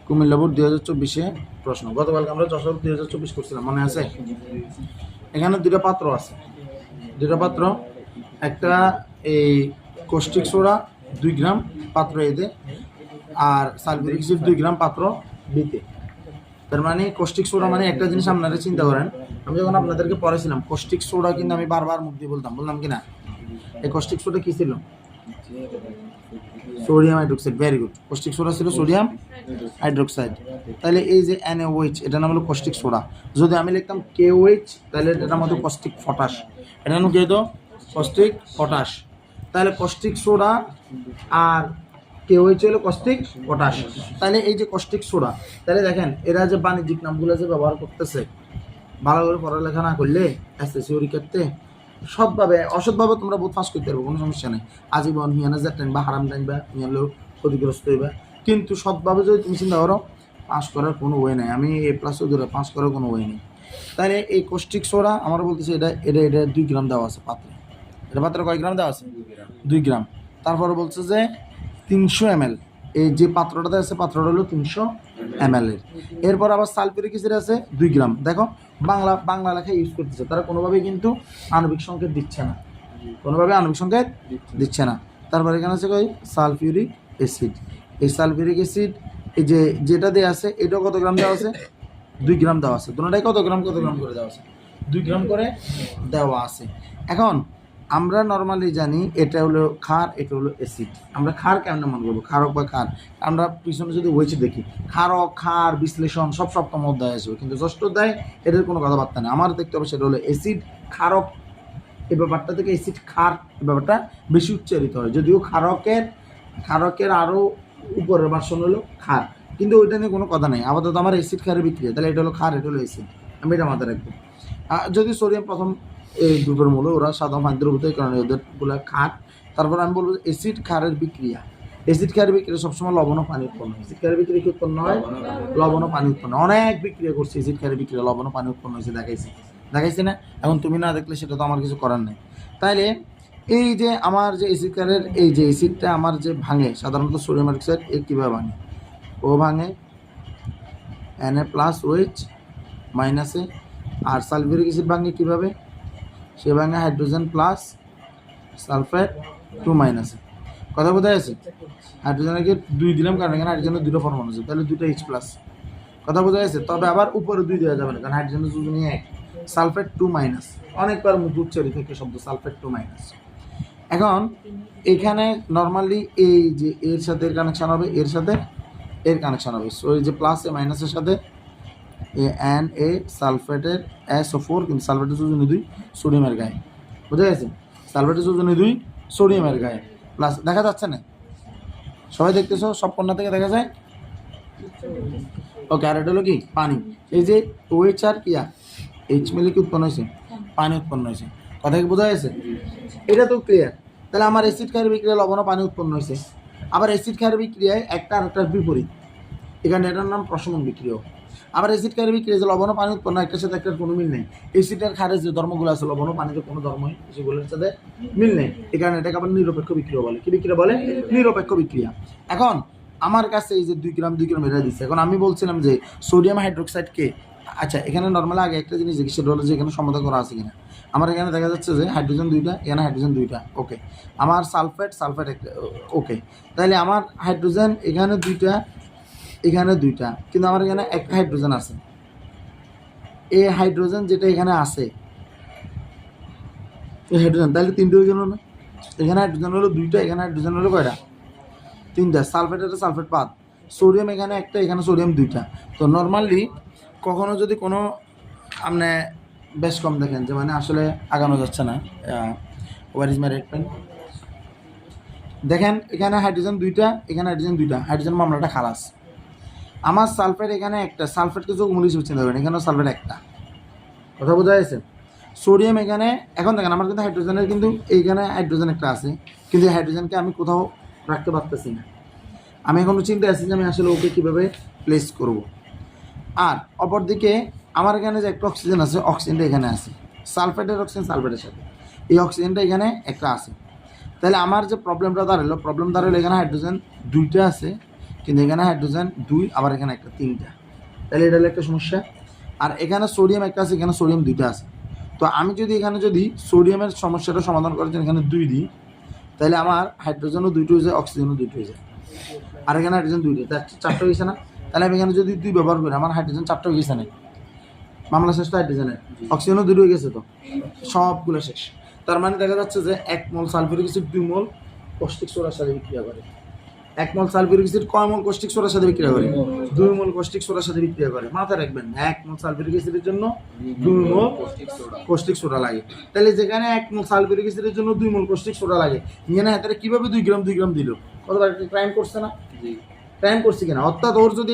Comilla board 2024 প্রশ্ন। গতকালকে আমরা যশোর 2024 করছিলাম, মনে আছে? এখানে দুটো পাত্র আছে, দুটো পাত্র, একটা এই কষ্টিক সোডা 2 গ্রাম পাত্র এতে, আর সালফিউরিক অ্যাসিড 2 গ্রাম পাত্র বিতে। তার মানে কষ্টিক সোডা মানে একটা জিনিস আপনারা চিন্তা করেন, আমি যখন আপনাদেরকে পড়াইছিলাম কষ্টিক সোডা কিন্তু আমি বারবার মুখ দিয়ে বললাম কি না, এই কষ্টিক সোডা কি ছিল? Sodium hydroxide. Very good, caustic soda ছিল সোডিয়াম হাইড্রোক্সাইড। তাহলে এই যে NaOH, এটা নাম হলো কষ্টিক সোডা। যদি আমি লিখতাম KOH, তাহলে এটার মধ্যে কষ্টিক পটাশ, এটা নাম কি হতো? Caustic potash. তাহলে কষ্টিক সোডা আর KOH হলো কষ্টিক পটাশ। তাহলে এই যে কষ্টিক সোডা, তাহলে দেখেন এরা যে বাণিজ্যিক নামগুলো যে ব্যবহার করতেছে, ভালো করে পড়ালেখা না করলে SSC পরীক্ষাতে সৎভাবে অসৎভাবে তোমরা বহুত পাস করতে পারবো, কোনো সমস্যা নেই। আজীবন হিয়ানা যা টাইম বা হারাম টাইম বা হিয়ালেও ক্ষতিগ্রস্ত হইবা, কিন্তু সৎভাবে যদি তুমি চিন্তা করো পাস করার কোনো ওয়ে নেই। আমি A+ ধরে পাস করার কোনো ওয়ে নেই। তাহলে এই কষ্টিক সোডা আমরা বলতেছি এটা এটা এটা 2 গ্রাম দেওয়া আছে পাত্রে। এটা পাত্রে কয় গ্রাম দেওয়া আছে? 2 গ্রাম। তারপরে বলছে যে 300 ml, এই যে পাত্রটাতে আছে পাত্রটা হলো 300 ml এর। এরপর আবার সালফিউরিক অ্যাসিড আছে 2 গ্রাম। দেখো বাংলা লেখা ইউজ করতেছে, তারা কোনোভাবেই কিন্তু আণবিক সংকেত দিচ্ছে না, কোনোভাবে আণবিক সংকেত দিচ্ছে না। তারপর এখানে আছে কই সালফিউরিক অ্যাসিড। এই সালফিউরিক অ্যাসিড এই যে যেটা দেওয়া আছে এটাও কত গ্রাম দেওয়া আছে? 2 গ্রাম দেওয়া আছে। দুটোটাই কত গ্রাম করে দেওয়া আছে? 2 গ্রাম করে দেওয়া আছে। এখন আমরা নর্মালি জানি এটা হলো ক্ষার, এটা হলো অ্যাসিড। আমরা ক্ষার কেমন মনে করবো? ক্ষারক বা ক্ষার, আমরা পিছনে যদি হয়েছে দেখি ক্ষারক ক্ষার বিশ্লেষণ সব সপ্তম অধ্যায় আসবে, কিন্তু ষষ্ঠ অধ্যায় এটার কোনো কথাবার্তা নেই। আমার দেখতে হবে সেটা হলো অ্যাসিড ক্ষারক। এই ব্যাপারটা থেকে অ্যাসিড ক্ষার এই ব্যাপারটা বেশি উচ্চারিত হয়, যদিও ক্ষারকের আরও উপরের ভার্সন হলো ক্ষার, কিন্তু ওইটা নিয়ে কোনো কথা নেই। আপাতত আমার অ্যাসিড ক্ষারের বিক্রিয়া, তাহলে এটা হলো ক্ষার, এটা হলো অ্যাসিড, আমি এটা মাথায় রাখবো। যদি সোডিয়াম প্রথম এই গ্রুপের মূল, ওরা সাধারণ পানিতে দ্রবীভূত, এই কারণে ওদেরগুলো ক্ষার। তারপর আমি বলবো অ্যাসিড ক্ষারের বিক্রিয়া। অ্যাসিড ক্ষারের বিক্রিয়া সবসময় লবণ ও পানি উৎপন্ন হয়। অ্যাসিড ক্ষারের বিক্রিয়া কি উৎপন্ন হয়? লবণ ও পানি উৎপন্ন। অনেক বিক্রিয়া করছে অ্যাসিড ক্ষারের বিক্রিয়া, লবণ ও পানি উৎপন্ন হয়েছে, দেখাইছি না? এখন তুমি না দেখলে সেটা তো আমার কিছু করার নেই। তাইলে এই যে আমার যে অ্যাসিড ক্ষারের এই যে অ্যাসিডটা আমার যে ভাঙে সাধারণত সোডিয়াম হাইড্রোক্সাইড, এ কীভাবে ভাঙে? ও ভাঙে Na+OH-, আর সালফিউরিক অ্যাসিড ভাঙে কীভাবে? সে ভাঙে হাইড্রোজেন প্লাস সালফেট 2- কথা বোঝা আছে? হাইড্রোজেনকে 2 দিলাম কারণ এখানে হাইড্রোজেনের 2টা পরমাণু আছে, তাহলে 2টা H+, কথা বোঝা আছে? তবে আবার উপরে 2 দেওয়া যাবে না, কারণ হাইড্রোজেনের যোজনী 1, সালফেট 2-, অনেকবার মুখ উচ্চারিত থেকে শব্দ সালফেট 2-। এখন এখানে নর্মালি এই যে এর সাথে এর কানেকশান হবে, এর সাথে এর কানেকশান হবে, সো এই যে প্লাস এ মাইনাসের সাথে Na সালফেটের SO4, কিন্তু সালফেটের যোজনী 2 সোডিয়ামের গায়ে, বুঝা গেছে? সালফেটের যোজনী 2 সোডিয়ামের গায়ে প্লাস, দেখা যাচ্ছে না? সবাই দেখতেছো? সব কন্যা থেকে দেখা যায়? ওকে। আর এটা হলো কি? পানি। এই যে OH আর কি H মিলে কি উৎপন্ন হয়েছে? পানি উৎপন্ন হয়েছে, কথা কি বোঝা গেছে? এটা তো ক্লিয়ার। তাহলে আমার অ্যাসিড ক্ষারের বিক্রিয়া লবণ ও পানি উৎপন্ন হয়েছে। আবার অ্যাসিড ক্ষারের বিক্রিয়ায় একটা আরেকটার বিপরীত, এখানে এটার নাম প্রশমন বিক্রিয়া। আবার অ্যাসিড ক্ষারের বিক্রিয়া যে লবণ ও পানি উৎপন্ন, একটার সাথে একটার কোনো মিল নেই। অ্যাসিড আর ক্ষারের যে ধর্মগুলো আছে লবণ ও পানিতে কোনো ধর্মই সেগুলোর সাথে মিল নেই, এই কারণে এটাকে আবার নিরপেক্ষ বিক্রিয়া বলে। কি বিক্রিয়া বলে? নিরপেক্ষ বিক্রিয়া। এখন আমার কাছে এই যে 2 গ্রাম এটা দিচ্ছে। এখন আমি বলছিলাম যে সোডিয়াম হাইড্রোক্সাইডকে, আচ্ছা এখানে নর্মালি আগে একটা জিনিস দেখি, সেটা হলো যে এখানে সমাধান করা আছে কিনা। আমার এখানে দেখা যাচ্ছে যে হাইড্রোজেন 2টা, এখানে হাইড্রোজেন 2টা, ওকে। আমার সালফেট একটা, ওকে। তাহলে আমার হাইড্রোজেন এখানে 2টা, এখানে 2টা, কিন্তু আমার এখানে একটা হাইড্রোজেন আছে। এই হাইড্রোজেন যেটা এখানে আছে, এই হাইড্রোজেন তাহলে 3টে হয়ে গেল না? এখানে হাইড্রোজেন হলো 2টা, এখানে হাইড্রোজেন হলো কয়টা? 3টা। সালফেট একটা সালফেট বাদ, সোডিয়াম এখানে একটা, এখানে সোডিয়াম 2টা। তো নর্মালি কখনো যদি কোনো আপনি বেশ কম দেখেন যে মানে আসলে আগানো যাচ্ছে না, where is my red pen, দেখেন এখানে হাইড্রোজেন 2টা, এখানে হাইড্রোজেন 2টা, হাইড্রোজেন মামলাটা খালাস। আমার সালফেট এখানে একটা, সালফেটকে যোগ মূল হিসেবে চিন্তা করেন, এখানেও সালফেট একটা, কথা বোঝা গেছে? সোডিয়াম এখানে, এখন দেখেন আমার কিন্তু হাইড্রোজেনের কিন্তু এইখানে হাইড্রোজেন একটা আছে, কিন্তু এই হাইড্রোজেনকে আমি কোথাও রাখতে পারতেছি না। আমি এখন চিন্তা আছি যে আমি আসলে ওকে কীভাবে প্লেস করব। আর অপরদিকে আমার এখানে যে একটা অক্সিজেন আছে, অক্সিজেনটা এখানে আছে, সালফেটের অক্সিজেন সালফেটের সাথে এই অক্সিজেনটা এখানে একটা আছে। তাহলে আমার যে প্রবলেমটা দাঁড়ালো এখানে হাইড্রোজেন 2টা আছে, কিন্তু এখানে হাইড্রোজেন 2 আবার এখানে একটা 3টা, তাহলে এটা হলো একটা সমস্যা। আর এখানে সোডিয়াম একটা আছে, এখানে সোডিয়াম 2টা আছে। তো আমি যদি এখানে যদি সোডিয়ামের সমস্যাটা সমাধান করার জন্য এখানে 2 দিই, তাহলে আমার হাইড্রোজেনও 2টো হয়ে যায়, অক্সিজেনও 2টো হয়ে যায়। আর এখানে হাইড্রোজেন 2টা, তার 4টা হয়েছে না? তাহলে আমি এখানে যদি 2 ব্যবহার করি আমার হাইড্রোজেন 4টা হয়ে গেছে না? মামলা শেষ তো হাইড্রোজেনের, অক্সিজেনও 2 হয়ে গেছে, তো সবগুলো শেষ। তার মানে দেখা যাচ্ছে যে 1 মোল সালফিউরিক অ্যাসিড 2 মোল কষ্টিক সোডার সাথে বিক্রিয়া করে। 1 মোল সালফিউরিক অ্যাসিড কয় মোল কষ্টিক সোডার সাথে বিক্রিয়া করে? 2 মোল কষ্টিক সোডার সাথে বিক্রিয়া করে। মাথায় রাখবেন 1 মোল সালফিউরিক অ্যাসিডের জন্য 2 মোল কষ্টিক সোডা লাগে। তাহলে যেখানে 1 মোল সালফিউরিক অ্যাসিডের জন্য 2 মোল কষ্টিক সোডা লাগে, এখানে হাতে কিভাবে 2 গ্রাম দিল? কতবার ক্রাইম করছে না? ক্রাইম করছে কিনা? অর্থাৎ ওর যদি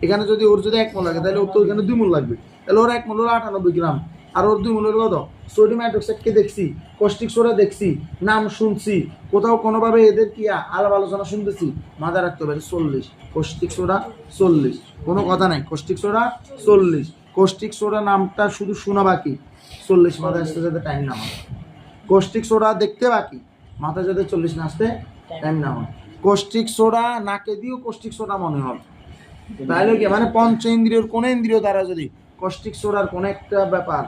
এখানে যদি ওর যদি 1 মোল লাগে, তাহলে ওর তো এখানে 2 মোল লাগবে। তাহলে ওর 1 মোল হলো 98 গ্রাম, আর ওর 2 মোল হলো কত? সোডিয়াম হাইড্রোক্সাইডকে দেখছি, কষ্টিক সোডা দেখছি, নাম শুনছি, কোথাও কোনোভাবে এদের কি আলাপ আলোচনা শুনতেছি, মাথায় রাখতে হবে 40 কষ্টিক সোডা 40, কোনো কথা নাই, কষ্টিক সোডা 40। কষ্টিক সোডা নামটা শুধু শোনা বাকি, 40 মাথায় আসতে যাতে টাইম না হয়। কষ্টিক সোডা দেখতে বাকি, মাথায় যাতে 40 না আসতে টাইম না হয়। কষ্টিক সোডা নাকে দিয়েও কষ্টিক সোডা মনে হয়, তাহলে কি মানে পঞ্চ ইন্দ্রিয়র কোন ইন্দ্রিয় দ্বারা যদি কষ্টিক সোডার কোন একটা ব্যাপার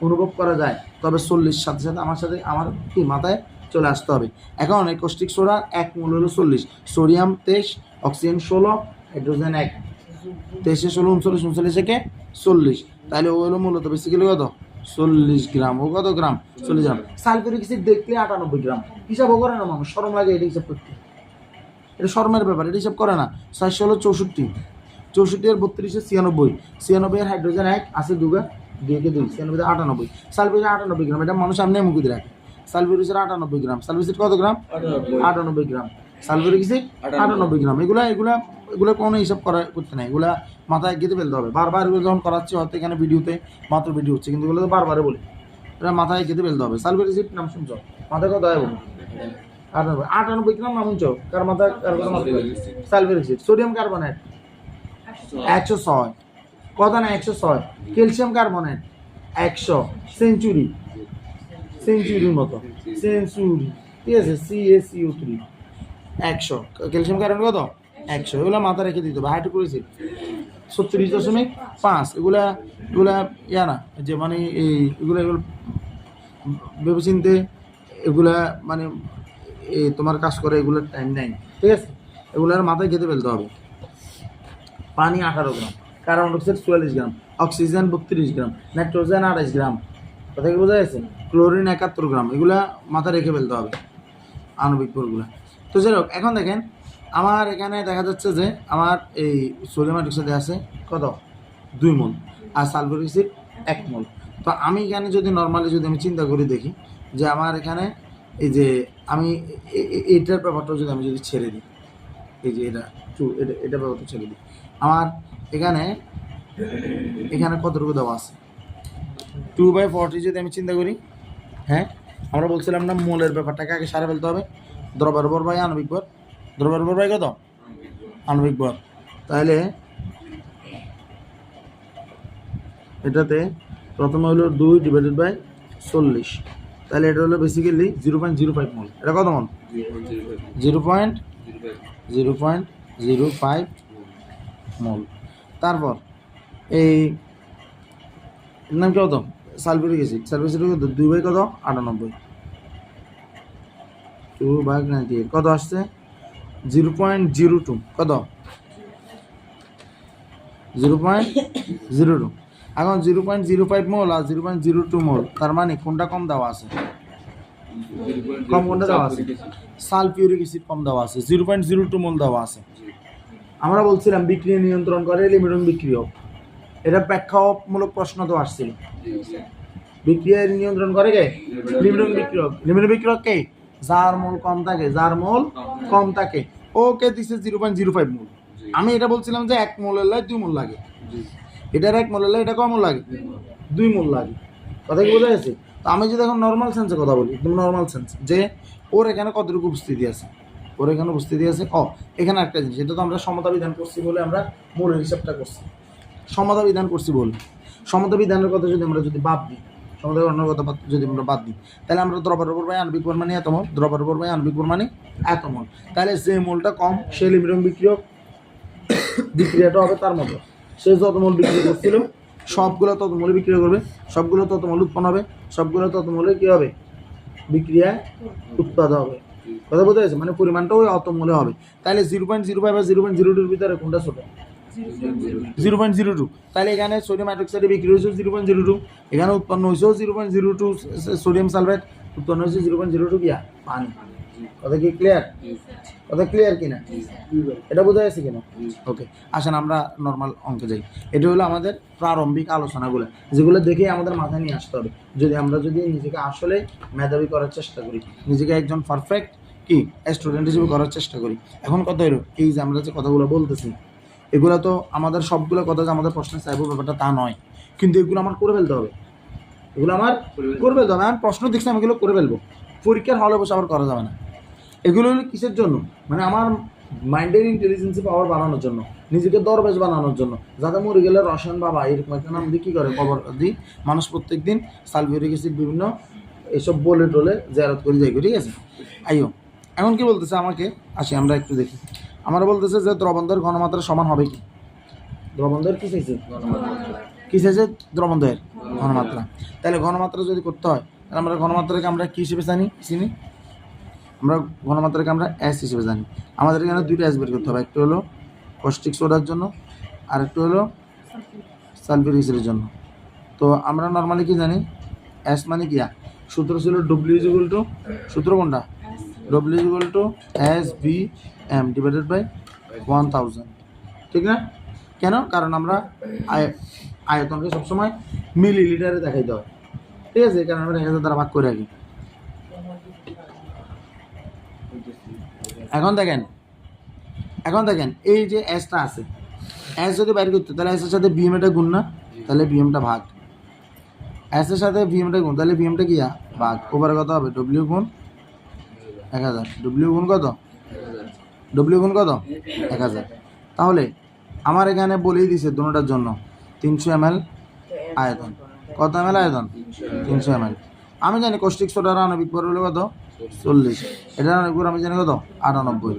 অনুভব করা যায়, তবে 40 সাথে সাথে আমার কি মাথায় চলে আসতে হবে। এখন এই কষ্টিক সোডার 1 মোল হলো 40, সোডিয়াম 23, অক্সিজেন 16, হাইড্রোজেন 1, 23 16 39 39 থেকে 40, তাহলে ও হলো মূলত বেসিক্যালি কত? 40 গ্রাম। ও কত গ্রাম? 40 গ্রাম। সালফিউরিক অ্যাসিড দেখলে 98 গ্রাম, হিসাবও করে না মানুষ, শরম লাগে এটা হিসাব করতে, এটা শর্মের ব্যাপার, এটা হিসাব করে না। 400 হলো 64, 64 আর 32 96, 96 এর হাইড্রোজেন 1 আছে 2 কে 2, 96 98, সালফিউরিক 98 গ্রাম, এটা মানুষ সামনে মুখে দিয়ে রাখে। সালফিউরিক 98 গ্রাম, সালফিউরিক কত গ্রাম? 98 গ্রাম, সালফিউরিক 98 গ্রাম। এগুলা কোনো হিসাব করতে নাই, এগুলা মাথায় গেঁথে ফেলতে হবে। বারবার এগুলো যখন করাচ্ছি, হয়তো এখানে ভিডিওতে মাত্র ভিডিও হচ্ছে, কিন্তু এগুলো তো বারবারে বলি, এটা মাথায় গেঁথে ফেলতে হবে। সালফিউরিক নাম শুনছ, মাথায় কত হয়? 98 গ্রাম নাম শুনছ, কার মাথায় কার কথা মাথায়? Sulphuric acid. সোডিয়াম কার্বনেট 106, কথা না 106। ক্যালসিয়াম কার্বনেট 100, সেঞ্চুরির মতো সেঞ্চুরি, ঠিক আছে, CaCO3 100, ক্যালসিয়াম কার্বনেট কত? 100। এগুলো মাথা রেখে দিতে হবে। হাইড্রোক্লোরিক 36.5, এগুলা ইয়া না যে মানে এগুলো ভেবে চিনতে এগুলা মানে তোমার কাজ করে, এগুলোর টাইম নেই, ঠিক আছে? এগুলোর মাথায় খেতে ফেলতে হবে। পানি 18 গ্রাম, কার্বন ডাইঅক্সাইড 44 গ্রাম, অক্সিজেন 32 গ্রাম, নাইট্রোজেন 28 গ্রাম, কথা কি বোঝা গেছে? ক্লোরিন 71 গ্রাম, এগুলা মাথায় রেখে ফেলতে হবে আণবিক ভরগুলো। তো যাই হোক, এখন দেখেন আমার এখানে দেখা যাচ্ছে যে আমার এই সোডিয়াম হাইড্রোক্সাইড আছে কত? 2 মোল, আর সালফিউরিক অ্যাসিড 1 মোল। তো আমি এখানে যদি নর্মালি যদি আমি চিন্তা করি দেখি যে আমার এখানে এই যে আমি এইটার ব্যাপারটা যদি আমি যদি ছেড়ে দিই, এই যে এটা ব্যাপারটা ছেড়ে দিই, আমার এখানে কতটুকু দেওয়া আছে? 2/40 যদি আমি চিন্তা করি, হ্যাঁ আমরা বলছিলাম না মোলের ব্যাপারটাকে আগে সারা ফেলতে হবে। দ্রব্যের ভর বাই আণবিক ভর, দ্রব্যের ভর বাই কত? আণবিক ভর। তাহলে এটাতে প্রথমে হলো 2/40, তাহলে এটা হলো বেসিক্যালি 0.05 মোল। এটা কত মোল? 0.05 মোল। তারপর এই নাম কি কত? সালফিউরিক অ্যাসিড, কত? 2/98, 2/98 কত আসছে? 0.02, কত? 0.02। এখন 0.05 মোল আর 0.02 মোল, তার মানে কোনটা কম দেওয়া আছে? কোনটা দেওয়া আছে? সালফিউরিক অ্যাসিড কম দেওয়া আছে, 0.02 মোল দেওয়া আছে। আমরা বলছিলাম বিক্রিয়া নিয়ন্ত্রণ করে লিমিটন বিক্রিয়ক, এটা প্রেক্ষামূলক প্রশ্ন তো আসছিল। বিক্রিয়া নিয়ন্ত্রণ করে কে? লিমিটন বিক্রিয়ক। লিমিটন বিক্রিয়ক কে? যার মোল কম থাকে, ওকে দিছে 0.05 মোল। আমি এটা বলছিলাম যে 1 মোলের লাই 2 মোল লাগে, এটার 1 মোলের লাই এটা কম লাগে, 2 মোল লাগে, কথা কি বোঝা গেছে? তো আমি যদি এখন নর্মাল সেন্সে কথা বলি, একদম নর্মাল সেন্স, যে ওর এখানে কতটুকু উপস্থিতি আছে, ওর এখানে উপস্থিতি আছে। এখানে একটা জিনিস, এটা তো আমরা সমতা বিধান করছি বলে আমরা মোলের হিসাবটা করছি, সমতা বিধান করছি বলে। সমতা বিধানের কথা যদি আমরা বাদ দিই, সমতা বিধানের কথা যদি আমরা বাদ দিই, তাহলে আমরা দ্রব্যের ভর বাই আণবিক ভর মানে এত মোল, দ্রব্যের ভর বাই আণবিক ভর মানে এত মোল। তাহলে যে মোলটা কম সে লিমিটন বিক্রিয়ক, বিক্রিয়াটা হবে তার মতো। সে যত মোল বিক্রি করছিল সবগুলো তত মূল্যে বিক্রি করবে, সবগুলো তত মূল্য উৎপন্ন হবে, সবগুলো তত মূল্যে কী হবে, বিক্রিয়া উৎপাদ হবে। কথা বলতে গেছে, মানে পরিমাণটা ওই অত মূল্যে হবে। তাহলে 0.05 বা 0.02 ভিতরে কোনটা ছোট? 0.02। তাহলে এখানে সোডিয়াম হাইড্রোক্সাইডে বিক্রি হয়েছে 0.02, এখানে উৎপন্ন হয়েছেও 0.02 সোডিয়াম সালফেট, উৎপন্ন হয়েছে 0.02 কিয়া পানি। কথা কি ক্লিয়ার? কথা ক্লিয়ার কিনা? এটা বোঝা যাচ্ছে কিনা? ওকে, আসেন আমরা নর্মাল অঙ্কে যাই। এটা হলো আমাদের প্রারম্ভিক আলোচনাগুলো, যেগুলো দেখেই আমাদের মাথায় নিয়ে আসতে হবে। যদি নিজেকে আসলে মেধাবী করার চেষ্টা করি, নিজেকে একজন পারফেক্ট কি স্টুডেন্ট হিসেবে করার চেষ্টা করি। এখন কথা হলো এই যে আমরা যে কথাগুলো বলতেছি, এগুলো তো আমাদের সবগুলো কথা যে আমাদের প্রশ্নে চাইবো ব্যাপারটা তা নয়, কিন্তু এগুলো আমার করে ফেলতে হবে। এগুলো আমার করে ফেলতে হবে। আমি প্রশ্ন দেখছি, আমি এগুলো করে ফেলবো। পরীক্ষার হলে বসে আবার করা যাবে না। এগুলো হলো কিসের জন্য? মানে আমার মাইন্ডের ইন্টেলিজেন্সি পাওয়ার বাড়ানোর জন্য, নিজেকে দরবেশ বানানোর জন্য, যাতে মরে গেলে রসায়ন বাবা এরকম একটা নাম দিয়ে কী করে কবর দিই মানুষ প্রত্যেক দিন সালফিউরিক অ্যাসিড বিভিন্ন এসব বলে টলে জেরাত করে যাই। ঠিক আছে, আইও এখন কি বলতেছে আমাকে, আসি আমরা একটু দেখি। আমরা বলতেছে যে দ্রবণদ্বয়ের ঘনমাত্রা সমান হবে কি? দ্রবণদ্বয়ের কি চাইছে? কি চাইছে? দ্রবণদ্বয়ের ঘনমাত্রা। তাহলে ঘনমাত্রা যদি করতে হয় তাহলে আমরা ঘনমাত্রাকে আমরা কী হিসেবে চিনি? আমরা ঘনমাত্রাকে আমরা এস হিসেবে জানি। আমাদের এখানে দুইটা এস বের করতে হবে, একটু হলো কস্টিক সোডার জন্য আর একটু হলো সালফিউরিক অ্যাসিডের জন্য। তো আমরা নর্মালি কি জানি? এস মানে কি? সূত্র ছিল W সূত্র কোনটা? W SVM ডিভাইডেড বাই 1000, ঠিক না? কেন? কারণ আমরা আয়তনকে সবসময় মিলিলিটারে দেখাইতে হয়। ঠিক আছে, কারণ আমরা 1000 দ্বারা ভাগ করে রাখি। এখন দেখেন এই যে এসটা আছে, এস যদি বাইর করতে তাহলে এসের সাথে বিএমটা গুণ না, তাহলে বিএমটা ভাগ। এসের সাথে বিএমটা গুণ, তাহলে বিএমটা কি ভাগ। ওপরে কত হবে? ডব্লিউ গুণ 1000। ডব্লিউ গুণ কত? 1000। তাহলে আমার এখানে বলেই দিছে দুটোটার জন্য 300 ml আয়তন। কত ml আয়তন? 300 ml। আমি জানি কস্টিক সোডার আণবিক ভর হলো কত? 40। এটার আণবিক ভর আমি জানি কত? 98।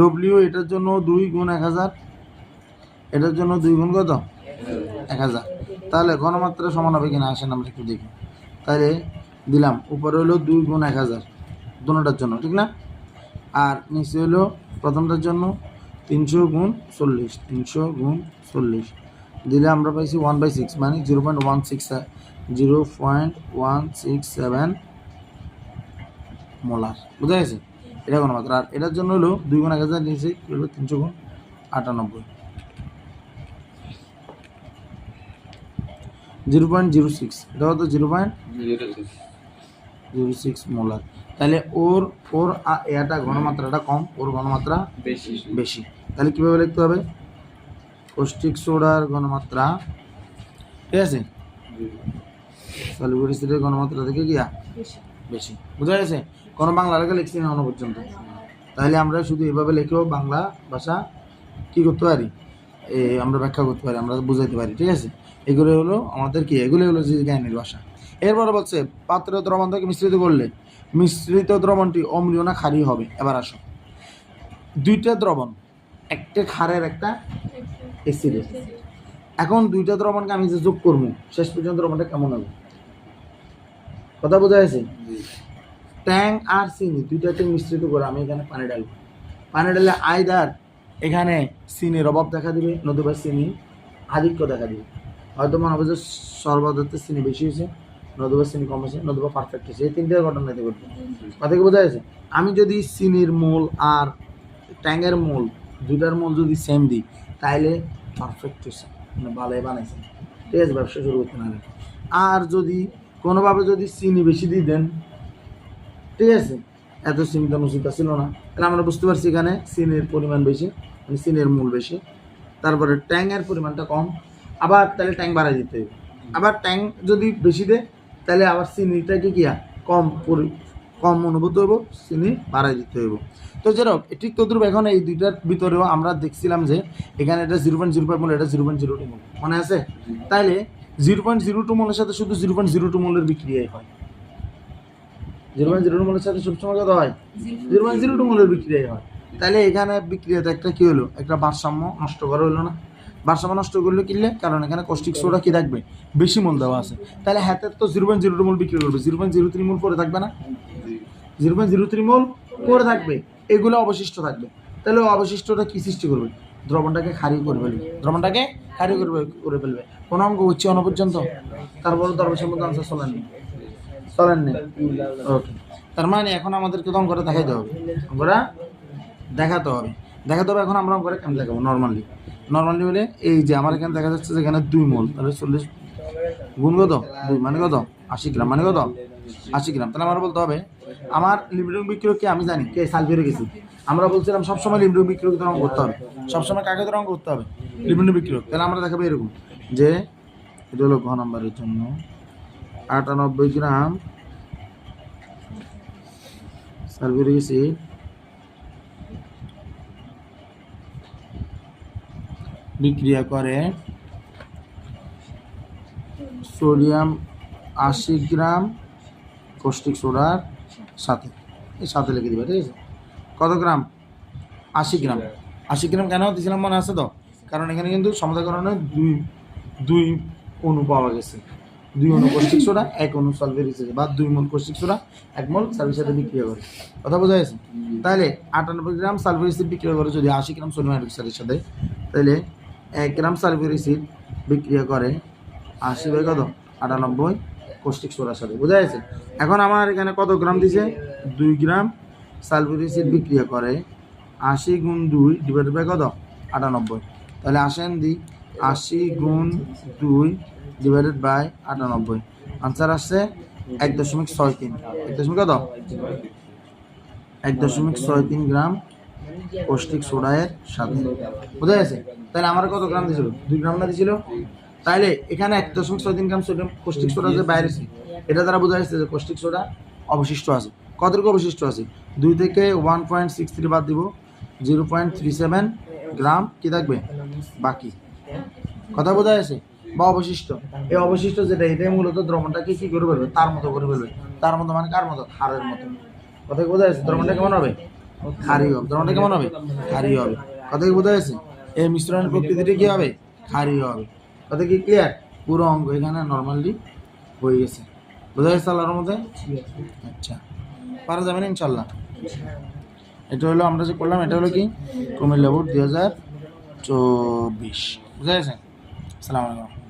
ডব্লিউ এটার জন্য 2 গুণ 1000, এটার জন্য 2 গুণ কত? 1000। তাহলে ঘনমাত্রা সমান হবে কিনা আসেন আমরা একটু দেখি। তাহলে দিলাম উপরে হলো 2 গুণ 1000 দুটোটার জন্য, ঠিক না? আর নিচে হলো প্রথমটার জন্য 300 গুণ 40, 300 গুণ 40 দিলে আমরা পাইছি 1/6, মানে 0.167 মোলার। বুঝা গেছে? এটা ঘনমাত্রা। আর এটার জন্য হলো 2 গুণ 1000 নিচে হলো 300 গুণ 98, 0.06। এটা হতো 0.06 মোলার। তাহলে ওর এটা ঘনমাত্রাটা কম, ওর ঘনমাত্রা বেশি। তাহলে কীভাবে লিখতে হবে? কস্টিক সোডার ঘনমাত্রা, ঠিক আছে, সালফিউরিক অ্যাসিডের ঘনমাত্রা থেকে কি বেশি। বুঝা গেছে? কোনো বাংলা লেখা লিখছি না এখনো পর্যন্ত। তাহলে আমরা শুধু এভাবে লিখেও বাংলা ভাষা কী করতে পারি, আমরা ব্যাখ্যা করতে পারি, আমরা বুঝাইতে পারি। ঠিক আছে, এগুলো হলো আমাদের কি, এগুলো হলো যে জ্ঞানের ভাষা। এরপরে বলছে পাত্র দ্রবণ থেকে মিশ্রিত করলে মিশ্রিত দ্রবণটি অম্লীয় না ক্ষারীয় হবে। এবার আসো, দুইটা দ্রবণ, একটা ক্ষারের একটা অ্যাসিডের। এখন দুইটা দ্রবণকে আমি যে যোগ করবো শেষ পর্যন্ত দ্রবণটা কেমন হবে? কথা বোঝা গেছে? ট্যাং আর চিনি দুইটাকে মিশ্রিত করে আমি এখানে পানি ঢালবো। পানি ঢাললে আইদার এখানে চিনির অভাব দেখা দিবে, নতুবা চিনি আধিক্য দেখা দিবে। হয়তো মনে হবে যে সর্বদাতে চিনি বেশি হয়েছে, নতুবা চিনি কম হয়েছে, নতুবা পারফেক্ট হয়েছে। এই তিনটার ঘটনাতে ঘটবে। কথা কি বোঝা গেছে? আমি যদি চিনির মোল আর ট্যাংয়ের মোল দুইটার মোল যদি সেম দিই তাহলে পারফেক্ট হয়েছে, মানে ভালোই বানাইছে। ঠিক আছে, ব্যবসা শুরু করতে না। আর যদি কোনোভাবে যদি চিনি বেশি দিয়ে দেন, ঠিক আছে, এত চিনি তো উচিত ছিল না, তাহলে আমরা বুঝতে পারছি এখানে চিনির পরিমাণ বেশি, মানে চিনির মূল বেশি। তারপরে ট্যাংয়ের পরিমাণটা কম, আবার তাহলে ট্যাং বাড়াই দিতে হবে। আবার ট্যাং যদি বেশি দেয় তাহলে আবার চিনিটাকে কি কম অনুভূত হইব, চিনি বাড়াই দিতে হইব। তো যেরকম ঠিক তদ্রুপ এখন এই দুইটার ভিতরেও আমরা দেখছিলাম যে এখানে এটা 0.05 মোল, এটা 0.02 মোল, মনে আছে? তাইলে 0.02 মোলের সাথে শুধু 0.02 মোলের বিক্রিয়াই হয়। 0.02 মোলের সাথে সবসময় কত হয়? 0.02 মোলের বিক্রিয়াই হয়। তাহলে এখানে বিক্রিয়াতে একটা কি হলো, একটা ভারসাম্য নষ্ট করা হলো না। ভারসাম্য নষ্ট করলে কিনলে, কারণ এখানে কস্টিক সোডা কি থাকবে, বেশি মোল দেওয়া আছে। তাহলে হাতের তো 0.02 মোল বিক্রি করবে, 0.03 মোল পরে থাকবে না, 0.03 মোল পরে থাকবে, এগুলো অবশিষ্ট থাকবে। তাহলে অবশিষ্টটা কি সৃষ্টি করবে, দ্রবণটাকে ক্ষারীয় করে ফেলবে, দ্রবণটাকে ক্ষারীয় করে ফেলবে। কোন অঙ্ক হচ্ছে অন পর্যন্ত, তারপরে দরবেশের মধ্যে আনসার চলেননি। ওকে, তার মানে এখন আমাদেরকে তো অঙ্কটা দেখাইতে হবে, অঙ্কটা দেখাতে হবে। এখন আমরা অঙ্কটা কেমন দেখাবো, নর্মালি হলে এই যে আমার এখানে দেখা যাচ্ছে যে এখানে 2 মোল, তাহলে 40 গুণ কত 2 মানে কত 80 গ্রাম, মানে কত 80 গ্রাম। তাহলে আমার বলতে হবে আমার লিমিটিং বিক্রিয়ক কে আমি জানি, কে সালফিউরিক অ্যাসিড। আমরা বলছিলাম সবসময় লিমিটিং বিক্রিয়ক অঙ্ক করতে হবে, সবসময় কাকে অঙ্ক করতে হবে, লিমিটিং বিক্রিয়ক। তাহলে আমরা দেখাবো এরকম যে এটা হলো ঘ নম্বরের জন্য 98 গ্রাম সালফিউরিক অ্যাসিড বিক্রিয়া করে সোডিয়াম 80 গ্রাম কস্টিক সোডার সাথে, এই সাথে লিখে দিবে, ঠিক আছে। কত গ্রাম, 80 গ্রাম। 80 গ্রাম কেন দিয়েছিলাম মনে আছে তো, কারণ এখানে কিন্তু সমতাকরণে দুই অণু পাওয়া গেছে, 2 অণু কস্টিক সোডা, 1 অণু সালফিউরিক অ্যাসিড, বা 2 মোল কস্টিক সোডা 1 মোল সালফিউরিক সাথে বিক্রিয়া করে। কথা বোঝা গেছে? তাহলে 98 গ্রাম সালফিউরিক অ্যাসিড বিক্রিয়া করে যদি 80 গ্রাম সোডিয়াম হাইড্রোক্সাইডের সাথে, তাহলে 1 গ্রাম সালফিউরিক অ্যাসিড বিক্রিয়া করে 80 বাই কত 98 কস্টিক সোডার সাথে। বোঝা গেছে? এখন আমার এখানে কত গ্রাম দিছে, 2 গ্রাম সালফিউরিক অ্যাসিড বিক্রিয়া করে 80 গুণ 2 ডিভাইডেড বাই কত 98। তাহলে আসেন দিই 80 গুণ 2 ডিভাইডেড বাই 98, আনসার আসছে 1.63, 1.63 গ্রাম কস্টিক সোডায়ের সাথে। বোঝা গেছে? তাহলে আমার কত গ্রাম দিয়েছিল, 2 গ্রাম না দিয়েছিল। তাহলে এখানে 1.63 গ্রাম সোডিয়াম কস্টিক সোডা যে বাইরে, এটা দ্বারা বোঝা যাচ্ছে যে কস্টিক সোডা অবশিষ্ট আছে। কতটুকু অবশিষ্ট আছে, 2 থেকে 1.63 বাদ দিব, 0.37 গ্রাম কি থাকবে বাকি। কথা বোঝা যাচ্ছে? বা অবশিষ্ট, এই অবশিষ্ট যেটা, এটাই মূলত দ্রবণটাকে কি করে ফেলবে, তার মতো করে ফেলবে। তার মতো মানে কার মতো, ক্ষারের মতো। কথা কি বোঝা যাচ্ছে? দ্রবণটা কেমন হবে, ক্ষারীয় হবে। দ্রবণটা কেমন হবে, ক্ষারীয় হবে। কথা কি বোঝা যাচ্ছে? এই মিশ্রণের প্রকৃতিটা কি হবে, ক্ষারীয় হবে। কথা কি ক্লিয়ার? পুরো অঙ্ক এখানে নর্মালি হয়ে গেছে। বোঝা গেছে আল্লাহর মধ্যে? আচ্ছা, পারা যাবে না ইনশাল্লাহ। এটা হলো আমরা যে করলাম, এটা হলো কি কুমিল্লা বোর্ড 2024। বুঝা গেছে? আসসালামু আলাইকুম।